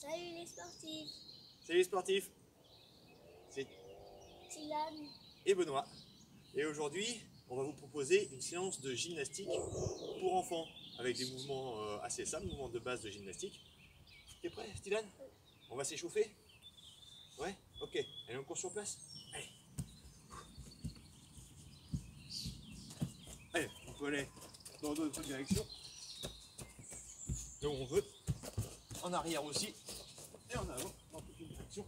Salut les sportifs. Salut les sportifs, c'est Dylan. et Benoît. Et aujourd'hui, on va vous proposer une séance de gymnastique pour enfants avec des mouvements assez simples, mouvements de base de gymnastique. T'es prêt, Dylan? On va s'échauffer? Ouais? Ok. Allez, on court sur place? Allez. Allez, on peut aller dans d'autres directions. Là où on veut. En arrière aussi. Et en avant, dans toutes les directions.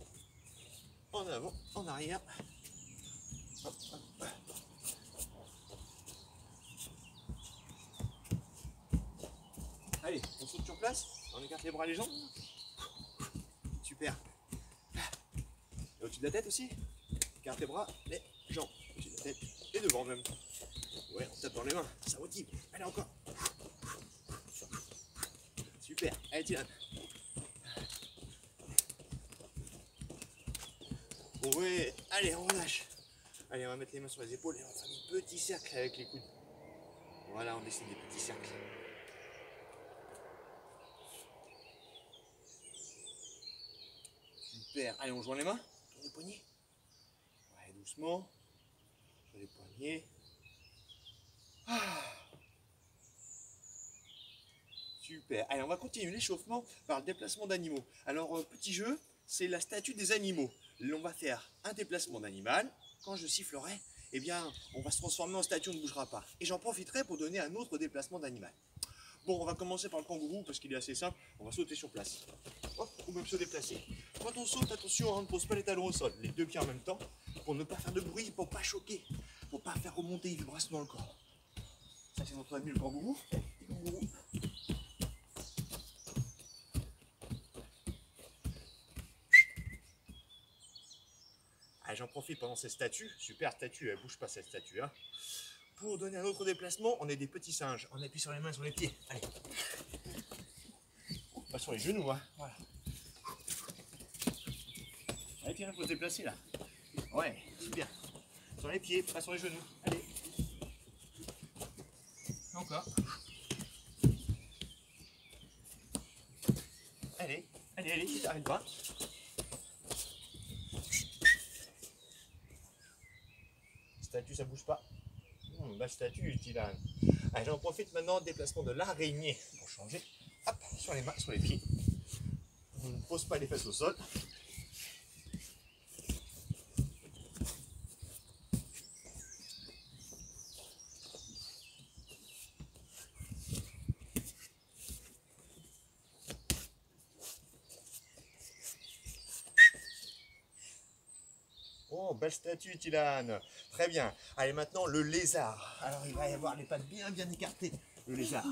En avant, en arrière. Hop, hop. Allez, on saute sur place, on écarte les bras et les jambes. Super. Et au-dessus de la tête aussi, écarte les bras, les jambes. Au-dessus de la tête et devant même. Ouais, on tape dans les mains, ça motive. Allez, encore. Super. Allez, Dylan. Ouais, allez, on relâche. Allez, on va mettre les mains sur les épaules et on va faire des petits cercles avec les coudes. Voilà, on dessine des petits cercles. Super. Allez, on joint les mains. Tourne les poignets. Ouais, doucement. Sur les poignets. Ah. Super. Allez, on va continuer l'échauffement par le déplacement d'animaux. Alors, petit jeu, c'est la statue des animaux. Là, on va faire un déplacement d'animal. Quand je sifflerai, eh bien, on va se transformer en statue, on ne bougera pas. Et j'en profiterai pour donner un autre déplacement d'animal. Bon, on va commencer par le kangourou parce qu'il est assez simple. On va sauter sur place. Hop, ou même se déplacer. Quand on saute, attention, on ne pose pas les talons au sol. Les deux pieds en même temps pour ne pas faire de bruit, pour ne pas choquer, pour ne pas faire remonter les vibrations dans le corps. Ça, c'est notre ami le kangourou. Le kangourou. Ah, j'en profite pendant ces statues. Super statue, elle bouge pas cette statue. Hein. Pour donner un autre déplacement, on est des petits singes. On appuie sur les mains, sur les pieds. Allez. Pas sur les genoux, hein. Voilà. Allez, tiens, il faut se déplacer là. Ouais, super. Sur les pieds, pas sur les genoux. Allez. Encore. Allez, allez, allez, tu t'arrêtes pas. Statue, ça bouge pas. Belle statue, Dylan. Allez, j'en profite maintenant, déplacement de l'araignée. Pour changer. Hop, sur les mains, sur les pieds. On ne pose pas les fesses au sol. Oh, belle statue, Dylan. Très bien. Allez, maintenant, le lézard. Alors, il va y avoir les pattes bien écartées. Le lézard.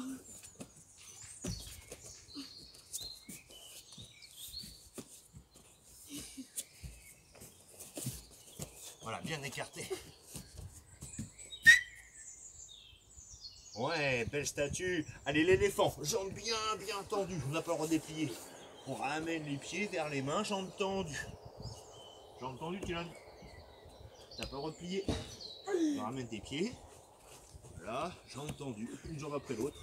Voilà, bien écarté. Ouais, belle statue. Allez, l'éléphant. Jambes bien tendues. On n'a pas le droit de déplier. On ramène les pieds vers les mains, jambes tendues. Jambes tendues, Dylan. T'as pas le droit de plier. On ramène tes pieds. Voilà, jambes tendues. Une jambe après l'autre.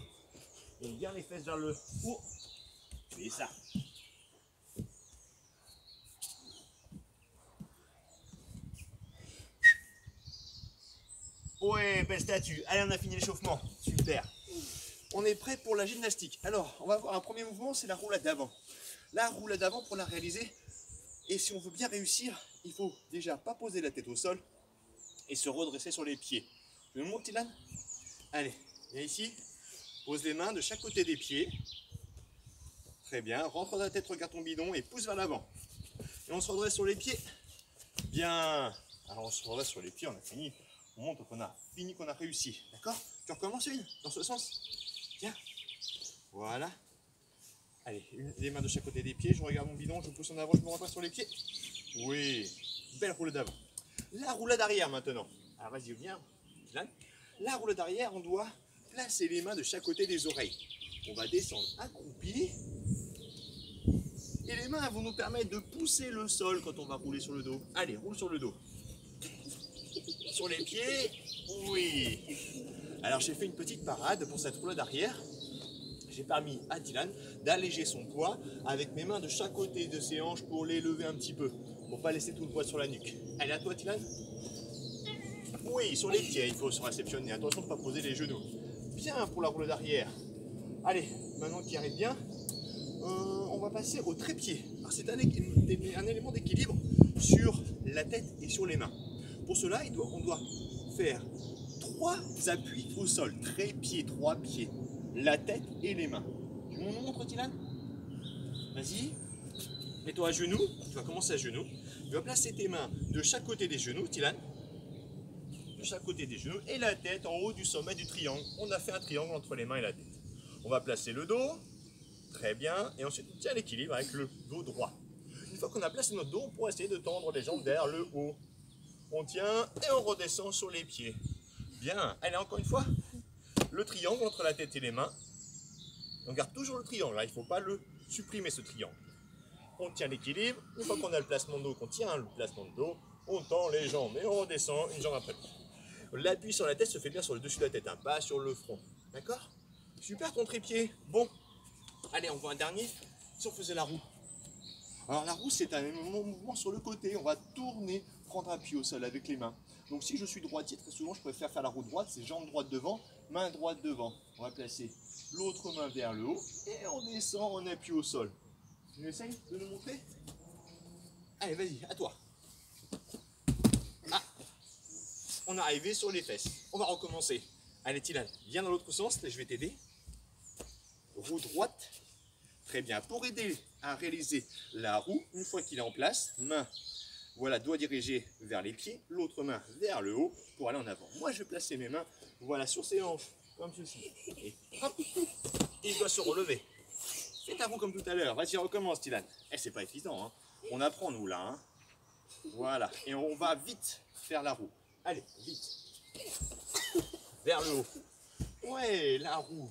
On bien les fesses vers le haut. Et ça. Ouais, belle statue. Allez, on a fini l'échauffement. Super. On est prêt pour la gymnastique. Alors, on va voir un premier mouvement, c'est la roulade d'avant. La roulade d'avant, pour la réaliser, et si on veut bien réussir, il faut déjà pas poser la tête au sol et se redresser sur les pieds. Tu me montres, Dylan? Allez, viens ici. Pose les mains de chaque côté des pieds. Très bien. Rentre dans la tête, regarde ton bidon et pousse vers l'avant. Et on se redresse sur les pieds. Bien. Alors, on se redresse sur les pieds, on a fini. On montre qu'on a fini, qu'on a réussi. D'accord? Tu recommences une, dans ce sens. Tiens. Voilà. Allez, les mains de chaque côté des pieds. Je regarde mon bidon, je pousse en avant, je me redresse sur les pieds. Oui. Belle roulade d'avant. La roulade arrière maintenant. Alors, vas-y, viens. La roulade arrière, on doit placer les mains de chaque côté des oreilles. On va descendre accroupi. Et les mains vont nous permettre de pousser le sol quand on va rouler sur le dos. Allez, roule sur le dos. Sur les pieds, oui. Alors j'ai fait une petite parade pour cette roulade arrière. j'ai permis à Dylan d'alléger son poids avec mes mains de chaque côté de ses hanches pour les lever un petit peu, pour pas laisser tout le poids sur la nuque. Allez, à toi Dylan. Oui, sur les pieds, il faut se réceptionner. Attention de ne pas poser les genoux. Bien pour la roulade arrière. Allez, maintenant qu'il arrive bien, on va passer au trépied. Alors c'est un élément d'équilibre sur la tête et sur les mains. Pour cela, on doit faire 3 appuis au sol. Trépied, 3 pieds. La tête et les mains. Tu me montres, Dylan? Vas-y. Mets-toi à genoux. Tu vas commencer à genoux. Tu vas placer tes mains de chaque côté des genoux, Dylan. De chaque côté des genoux. Et la tête en haut du sommet du triangle. On a fait un triangle entre les mains et la tête. On va placer le dos. Très bien. Et ensuite, on tient l'équilibre avec le dos droit. Une fois qu'on a placé notre dos, on pourra essayer de tendre les jambes vers le haut. On tient et on redescend sur les pieds. Bien. Allez, encore une fois. Le triangle entre la tête et les mains. On garde toujours le triangle. Là, il ne faut pas le supprimer, ce triangle. On tient l'équilibre. Une fois qu'on a le placement de dos, qu'on tient le placement de dos, on tend les jambes et on redescend une jambe après l'autre. L'appui sur la tête se fait bien sur le dessus de la tête, hein, pas sur le front. D'accord? Super ton trépied. Bon. Allez, on voit un dernier. Si on faisait la roue. Alors la roue, c'est un mouvement sur le côté. On va tourner, prendre appui au sol avec les mains. Donc si je suis droitier, très souvent, je préfère faire la roue droite. C'est jambe droite devant, main droite devant. On va placer l'autre main vers le haut et on descend, on appuie au sol. Tu essayes de nous montrer? Allez, vas-y, à toi. Ah, on est arrivé sur les fesses. On va recommencer. Allez, Dylan, viens dans l'autre sens, je vais t'aider. Roue droite. Très bien. Pour aider à réaliser la roue, une fois qu'il est en place, main, voilà, doigt dirigé vers les pieds, l'autre main vers le haut pour aller en avant. Moi, je vais placer mes mains, voilà, sur ses hanches, comme ceci. Et hop, il doit se relever. Fais ta roue comme tout à l'heure. Vas-y, recommence, Dylan. Eh, c'est pas évident, hein. On apprend, nous, là. Hein. Voilà. Et on va vite faire la roue. Allez, vite. Vers le haut. Ouais, la roue.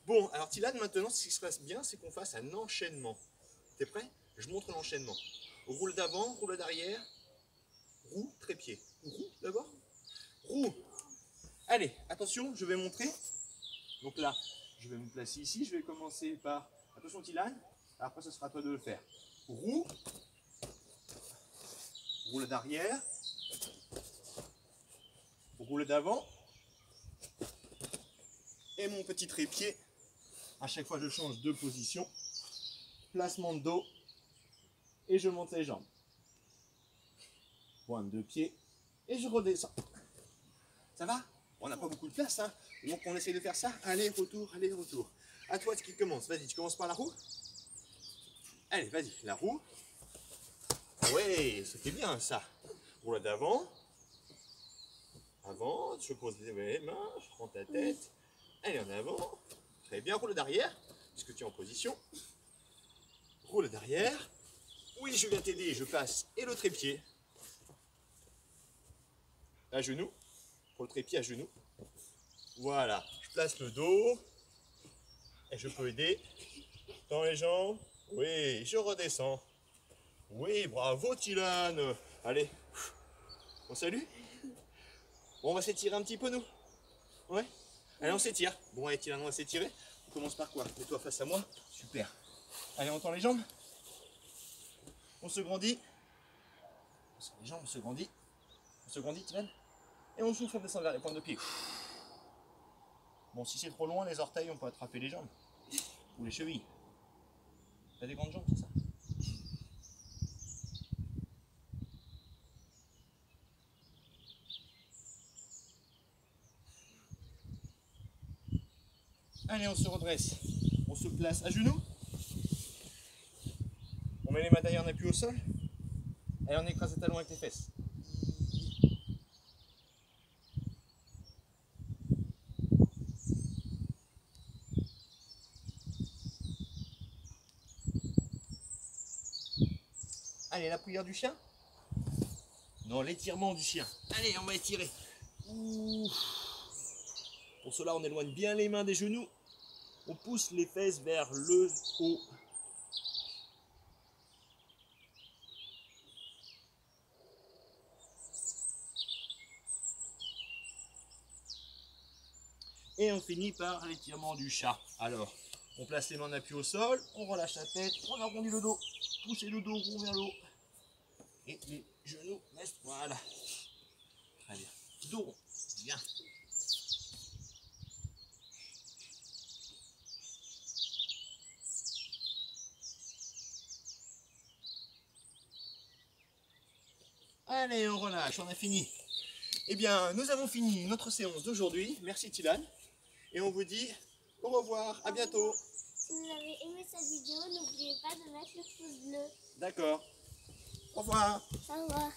Bon, alors Dylan, maintenant, ce qui se passe bien, c'est qu'on fasse un enchaînement. T'es prêt? Je montre l'enchaînement. Roule d'avant, roule d'arrière, roue, trépied. Roue d'abord. Roue. Allez, attention, je vais montrer. Donc là, je vais me placer ici. Je vais commencer par... Attention Dylan, après ce sera à toi de le faire. Roue. Roule d'arrière. Roule d'avant. Et mon petit trépied. À chaque fois, je change de position. Placement de dos. Et je monte les jambes. Pointe de pied. Et je redescends. Ça va? On n'a pas beaucoup de place, hein? Donc on essaie de faire ça. Allez, retour, allez, retour. À toi qui commence. Vas-y, tu commences par la roue. Allez, vas-y, la roue. Ouais, c'était bien ça. Roule d'avant. Avant, je pose les mains, je prends ta tête. Allez, en avant. Très bien, roule d'arrière, puisque tu es en position. Roule d'arrière. Oui, je viens t'aider, je passe. Et le trépied. À genoux. Pour le trépied à genoux. Voilà, je place le dos. Et je peux aider. Dans les jambes. Oui, je redescends. Oui, bravo Dylan. Allez, on salue. Bon, on va s'étirer un petit peu, nous. Ouais. Allez, on s'étire. Bon, allez, Dylan, on va s'étirer. On commence par quoi? Mets-toi face à moi. Super. Allez, on tend les jambes. On se grandit. On serre les jambes, on se grandit. On se grandit, Dylan. Et on souffle, on descend vers les pointes de pied. Bon, si c'est trop loin, les orteils, on peut attraper les jambes. Ou les chevilles. T'as des grandes jambes, c'est ça? Allez, on se redresse. On se place à genoux. On met les mains derrière, on appuie au sol. Et on écrase les talons avec les fesses. Allez, la prière du chien. Non, l'étirement du chien. Allez, on va étirer. Ouh. Pour cela, on éloigne bien les mains des genoux. On pousse les fesses vers le haut. Et on finit par l'étirement du chat. Alors, On place les mains en appui au sol, on relâche la tête, on arrondit le dos, poussez le dos rond vers le haut. Et les genoux restent, voilà. Très bien. Dos rond, bien. Allez, on relâche, on a fini. Eh bien, nous avons fini notre séance d'aujourd'hui. Merci Tilan. Et on vous dit au revoir, à bientôt. Si vous avez aimé cette vidéo, n'oubliez pas de mettre le pouce bleu. D'accord. Au revoir. Au revoir.